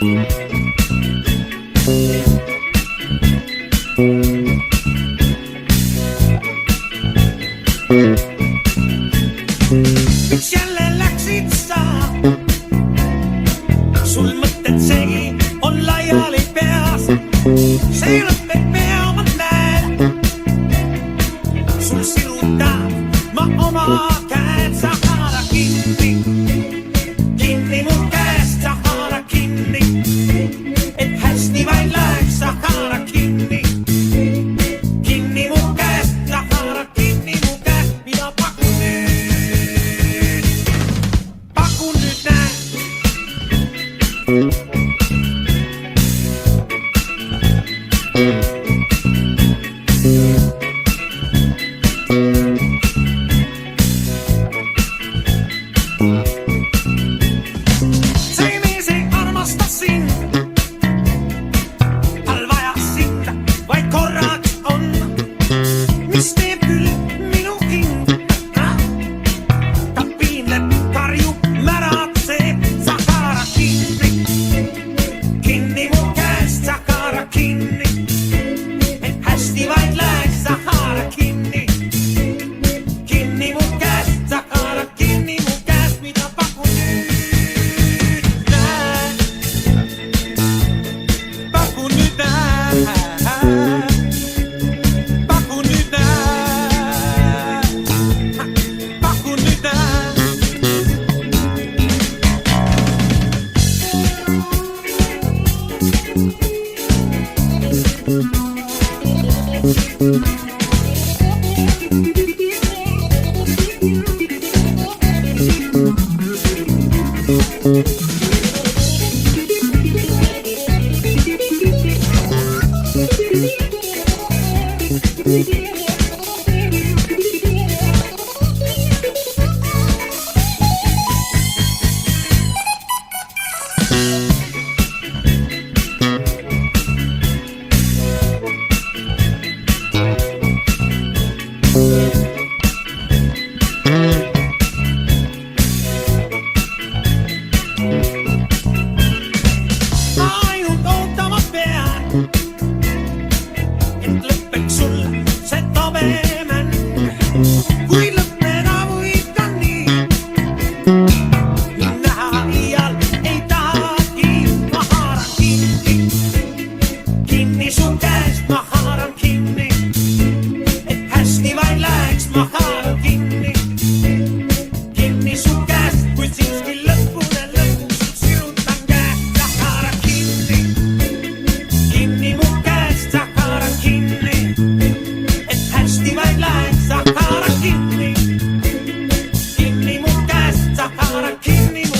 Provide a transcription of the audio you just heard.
Miks jälle läksid sa? Sul mõtted segi on laiali peas. See lõpeb pea, ma näen. Sul sirutab ma oma käed. Sa haara kinni, kinni mu käest. Sa haara kinni, et hästi vaid läheks. Sa haara kinni, kinni mu käest. Sa haara kinni mu käest. Mina pakun nüüd, pakun nüüd näen. See mees ei armasta sind, tal vaja sind vaid korraks on. Mis teeb küll minu hing? Ta piinleb, karjub, märatseb. Sa haara kinni, kinni mu käest. Sa haara kinni, et hästi vaid läheks. Sa haara kinni, kinni mu käest. Sa haara kinni mu käest. Mida pakun nüüd näen, pakun nüüd näen, pakun nüüd näen, pakun nüüd näen. Ainult ootama pean, et lõpeks sul see tabemäng. Kui lõppeda võib ka nii, mind näha iial ei tahagi. Ma haaran kinni, kinni su käest. Ma haaran kinni, et hästi vaid läheks. Ma haaran kinni, kinni su käest. Kuid siiski lõpune lõpuks sirutan käest. Sa haaran kinni, kinni mu käest. Sa haaran kinni, et hästi vaid läheks. Sa haaran kinni, kinni mu käest. Sa haaran kinni mu